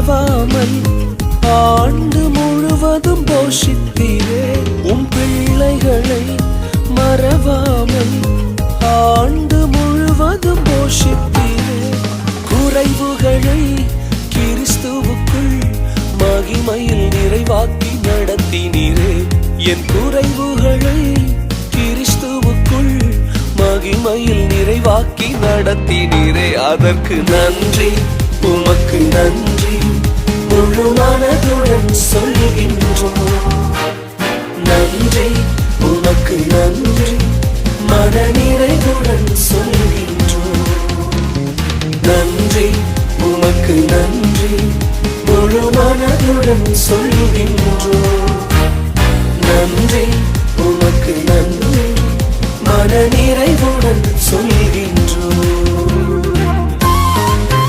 மறவாமல் ஆண்டு முழுவதும் போஷித்தீரே. உம் பிள்ளைகளை மறவாமல் ஆண்டு முழுவதும் போஷித்தீரே. குறைவுகளை கிறிஸ்துவுக்குள் மகிமையில் நிறைவாக்கி நடத்தினீரே. என் குறைவுகளை கிறிஸ்துவுக்குள் மகிமையில் நிறைவாக்கி நடத்தினீரே. அதற்கு நன்றி, உமக்கு நன்றி, முழு மனதுடன் சொல்கின்றோம். நன்றி, உமக்கு நன்றி, மனநிறைவுடன் சொல்கின்றோம். நன்றி, உமக்கு நன்றி, முழு மனதுடன் சொல்கின்றோம். நன்றி, உமக்கு நன்றி, மனநிறை